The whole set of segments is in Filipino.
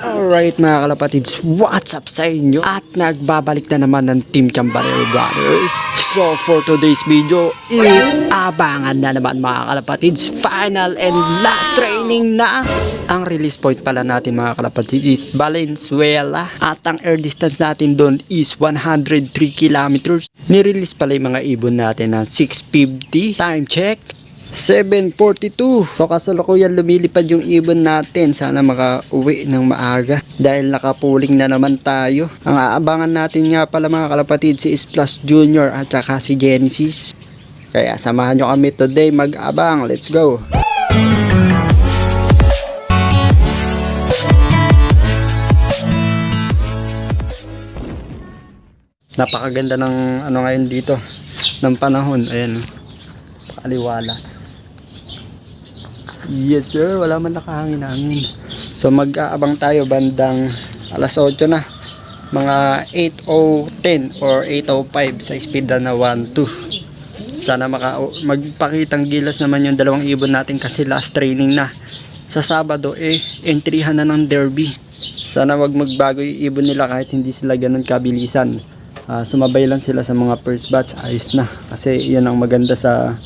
Alright mga kalapatids, what's up sa inyo? At nagbabalik na naman ng Team Chambarero Brothers. So for today's video, abangan na naman mga kalapatids, final and last training na. Ang release point pala natin mga kalapatids is Valenzuela. At ang air distance natin doon is 103 kilometers. Nirelease pala yung mga ibon natin na 650. Time check 7:42. So kasalukuyan lumilipad yung ibon natin. Sana makauwi ng maaga dahil nakapuling na naman tayo. Ang aabangan natin nga pala mga kalapatid si Splash Junior at saka si Genesis. Kaya samahan nyo kami today mag-abang. Let's go. Napakaganda ng ano ngayon dito ng panahon. Ayan, aliwalas. Yes sir, wala man nakahangin-hangin. So mag-aabang tayo bandang alas 8 na. Mga 8:10 or 8:05 sa speed na 1-2. Sana magpakitang gilas naman yung dalawang ibon natin kasi last training na. Sa Sabado entryhan na ng derby. Sana wag magbago yung ibon nila kahit hindi sila ganun kabilisan. Sumabay lang sila sa mga first batch, ayos na. Kasi yan ang maganda sa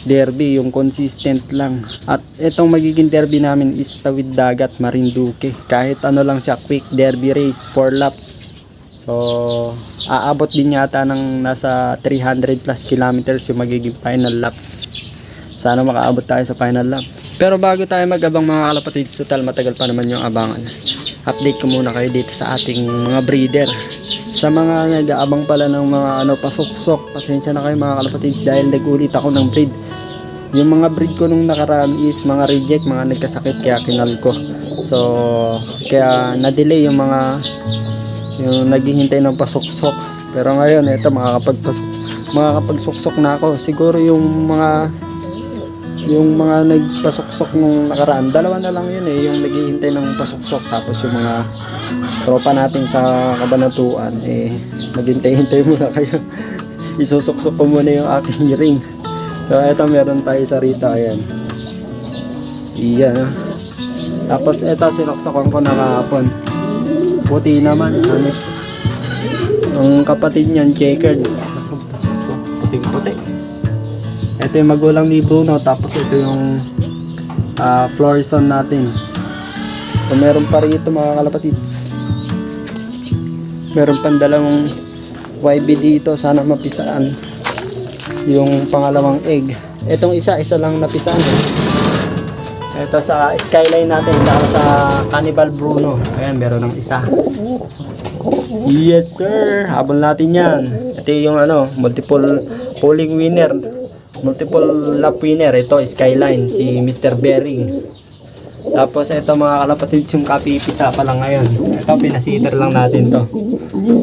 derby, yung consistent lang. At itong magiging derby namin is Tawid Dagat, Marinduque. Kahit ano lang siya, quick derby race, 4 laps. So aabot din yata ng nasa 300 plus kilometers yung magiging final lap. Sana makaabot tayo sa final lap. Pero bago tayo mag-abang mga kalapatids, total matagal pa naman yung abangan. Update ko muna kayo dito sa ating mga breeder. Sa mga nag-aabang pala ng mga pasuksok, pasensya na kayo mga kalapatids dahil nag-ulit ako ng breed. Yung mga breed ko nung nakaraan is mga reject, mga nagkasakit kaya kinal ko. So kaya na-delay yung naghihintay ng pasuksok. Pero ngayon ito makakapagsuksok na ako. Siguro yung mga nagpasuksok nung nakaraan, dalawa na lang yun yung naghihintay ng pasuksok. Tapos yung mga tropa natin sa Kabanatuan maghintay-hintay muna kayo. Isusuksok ko muna yung aking ring. So eto meron tayo sa Rita, ayan. Iyan. Tapos eto sinuksokan ko na kahapon. Puti naman, ano. Ang kapatid niyan checkered. Puting-puti. Ito yung magulang ni Bruno. Tapos ito yung Florison natin. So meron pa rito mga kalapatids. Meron pang dalawang YB dito. Sana mapisaan yung pangalawang egg. Itong isa lang napisaan. Ito sa Skyline natin, sa Cannibal Bruno. Ayan, meron ng isa. Yes sir, habol natin yan. Ito yung multiple polling winner, multiple lap winner. Ito Skyline, si Mr. Bering. Tapos ito mga kalapatids, yung kapipisa pa lang ngayon. Ito pinasitter lang natin to,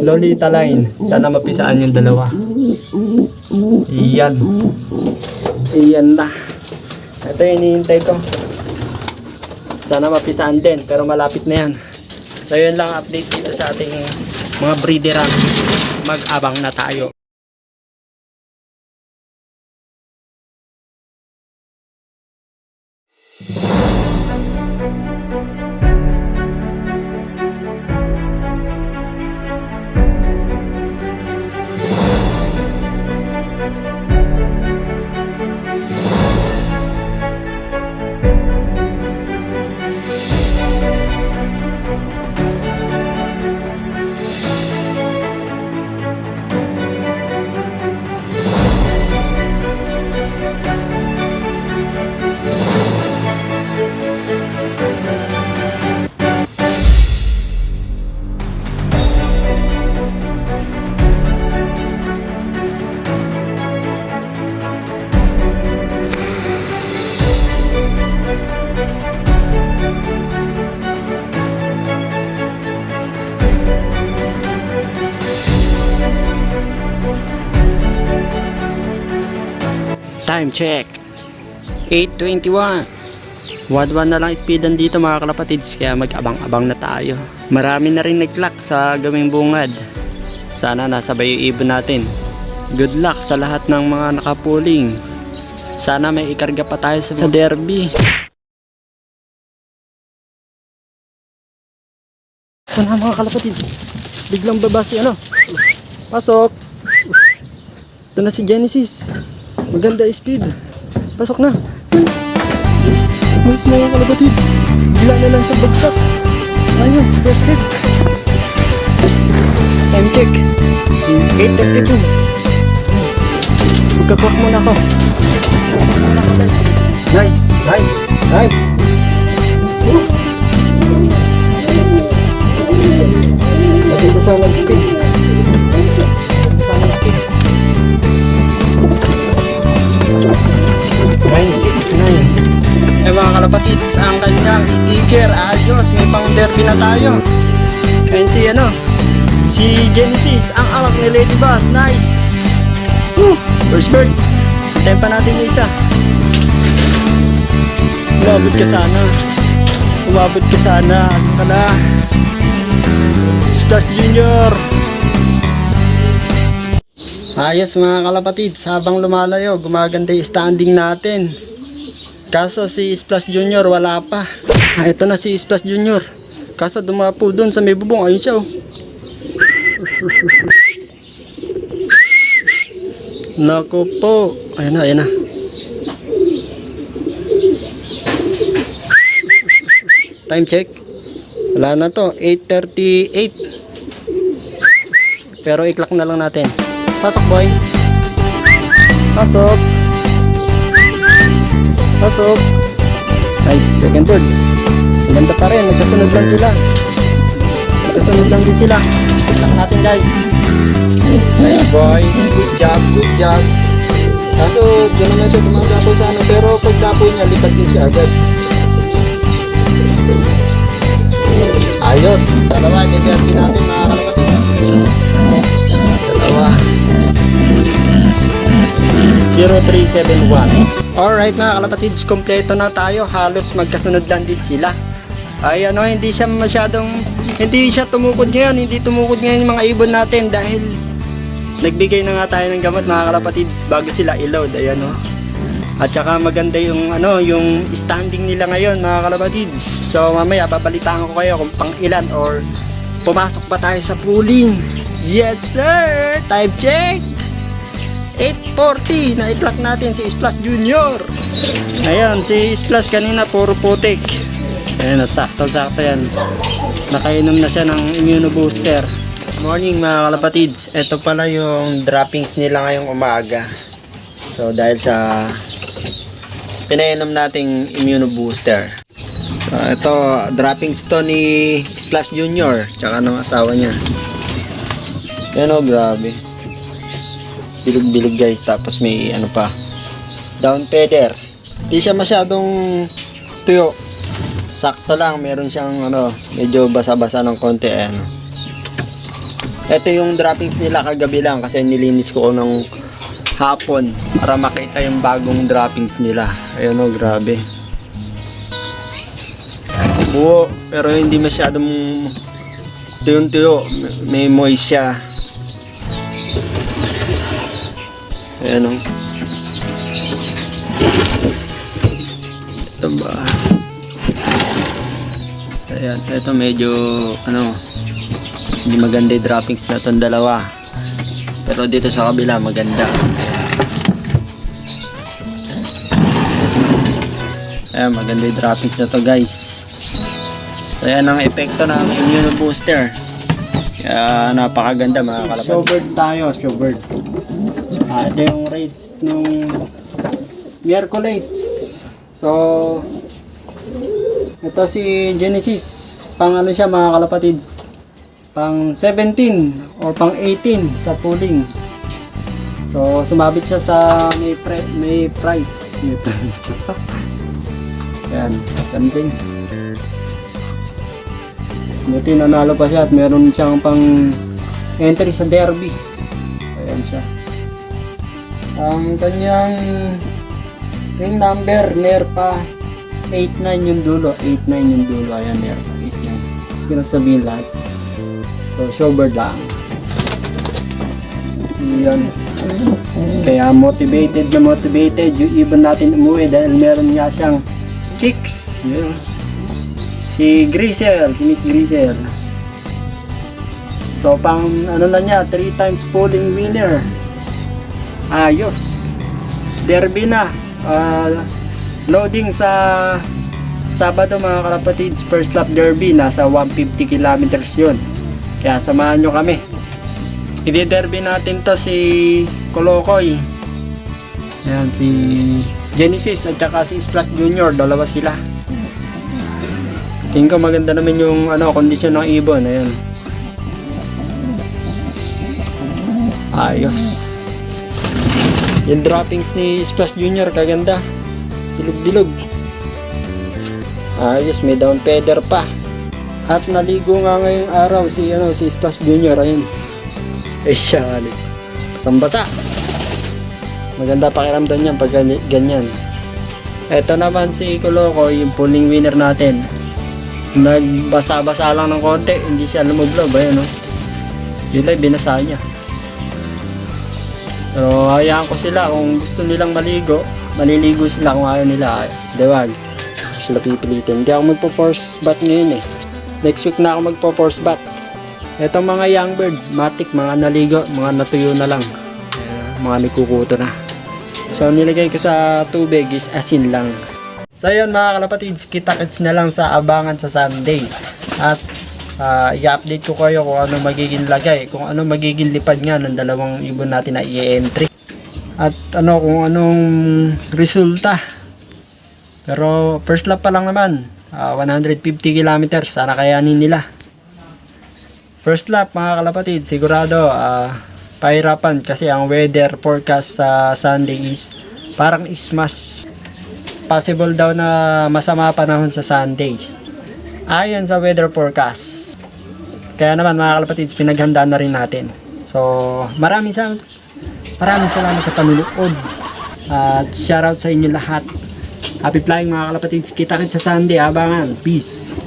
Lolita Line. Sana mapisaan yung dalawa. Iyan na. Ito yung hinihintay ko. Sana mapisaan din, pero malapit na yan. So yun lang update dito sa ating mga breederan. Mag-abang na tayo. Time check 8:21. 1-1 na lang speedan dito mga kalapatids, kaya mag-abang-abang na tayo. Marami na rin nag-clock sa gawing bungad. Sana nasabay yung ibon natin. Good luck sa lahat ng mga nakapuling. Sana may ikarga pa tayo sa derby. Ito na mga kalapatids. Biglang baba si ano. Pasok. Ito na si Genesis. Maganda speed. Pasok na. Mas mga kalapatids, bigla na lang siya bagsak. Ayos, first hit. Time check 8:32. Magkakwak muna ako. Nice. Maganda sana ang speed. 969. Eh mga kalapatids, ang kanyang sticker, ayos, may pang derby na tayo. Ayun si ano, si Genesis, ang anak ni Lady Bass, nice. First bird, antayin pa natin yung isa. Umabot ka sana, asan ka na? Splash Junior. Ayos mga kalapatids, habang lumalayo, gumaganda yung standing natin. Kaso si Splash Junior wala pa. Ito na si Splash Junior. Kaso dumapo doon sa may bubong. Ayun siya oh. Naku po. Ayan na. Time check. Wala na to. 8:38. Pero i-clock na lang natin. Pasok boy. Pasok. Nice, second bird. Ganda pa rin, nagkasunod lang din sila. Tignan natin guys. Nice boy, good job. Kaso dyan naman siya dumadapo sa ano, pero pag dapo niya, lipat din siya agad. Ayos, dalawa, i-derby natin mga kalapatids. Dalawa. 0371. Alright mga kalapatids, kompleto na tayo. Halos magkasunod lang din sila. Ay ano, hindi siya tumukod ngayon. Hindi tumukod ngayon yung mga ibon natin dahil nagbigay na nga tayo ng gamot mga kalapatids bago sila i-load. Ayan o. At saka maganda yung yung standing nila ngayon mga kalapatids. So mamaya babalitaan ko kayo kung pang ilan or pumasok pa tayo sa pooling. Yes sir! Time check! 8:40 na i-clock natin si Splash Junior. Ayan, si Splash kanina puro putik. Ayan, sakto yan. Nakainom na siya ng immunobooster. Morning mga kalapatids. Ito pala yung droppings nila ngayong umaga. So dahil sa pinainom nating immunobooster. So ito, droppings to ni Splash Junior tsaka ng asawa niya. Ayan o, grabe. Bilog guys, tapos may ano pa, down feather. Hindi siya masyadong tuyo, sakto lang, meron siyang medyo basa-basa ng konti. Ito yung droppings nila kagabi lang kasi nilinis ko ng hapon para makita yung bagong droppings nila. Ayun o, grabe. Buo, pero hindi masyadong tuyo, may moist siya. Ayan o. Ito ba? Ayan, ito medyo hindi maganda yung droppings na itong dalawa. Pero dito sa kabila maganda. Ayan, maganda yung droppings na to guys. So ayan ang epekto ng immunobooster. Kaya napakaganda mga kalapatids. Showbird tayo, showbird. Ito yung race nung Miyerkules. So ito si Genesis, pang siya mga kalapatids, pang 17 or pang 18 sa pooling. So sumabit siya sa may price nito. Yan, ganding. Buti nanalo pa siya at meron siyang pang entry sa derby. Ayan siya. Ang kanyang ring number, NERPA 8.9 yung dulo. 8.9 yung dulo. Ayan, meron. 8.9. Hindi ko na sabihin lahat. So, showboard lang. Yan. Kaya motivated na motivated yung ibon natin umuwi dahil meron nga siyang chicks. Yun. Si Grisel, si Miss Grisel. So, pang ano na niya, 3 times pulling winner. Ayos. Derby na. Loading sa Sabado mga kalapatids, first lap derby, nasa 150 kilometers yun. Kaya samahan nyo kami. I-derby natin to si Kolokoy. Ayan, si Genesis at saka si Splash Junior, dalawa sila. Tingin ko maganda naman yung kondisyon ng ibon. Ayan. Ayos. Yung droppings ni Splash Junior kaganda. Bilog-bilog. Ayos, may down feather pa. At naligo nga ngayong araw si Splash Junior. Ayun. Ay siya, basang-basa. Maganda pakiramdam niyan pag ganyan. Ito naman si Koloko, yung pulling winner natin. Nagbasa-basa lang ng konti, hindi siya lumublob. Ayan, yun lang, binasa niya. Pero hayaan ko sila kung gusto nilang maligo, maliligo sila kung ayaw nila. Diwag. Sila pipilitin. Hindi ako magpo-force bat ngayon eh. Next week na ako magpo-force bat. Etong mga young bird, matik, mga naligo, mga natuyo na lang. Mga nagkukuto na. So nilagay ko sa tubig is asin lang. So yun mga kalapatids, kita-kits na lang sa abangan sa Sunday. At i-update ko kayo kung ano magiging lagay, kung ano magiging lipad nga ng dalawang ibon natin na i-entry. At kung anong resulta. Pero first lap pa lang naman, 150 kilometers, sana kayanin nila. First lap mga kalapatid, sigurado pahirapan kasi ang weather forecast sa Sunday is parang smash. Possible daw na masama panahon sa Sunday. Ayon sa weather forecast. Kaya naman mga kalapatids, pinaghandaan na rin natin. So, maraming salamat sa panunood. At shoutout sa inyo lahat. Happy flying mga kalapatids. Kita-kits sa Sunday. Abangan. Peace.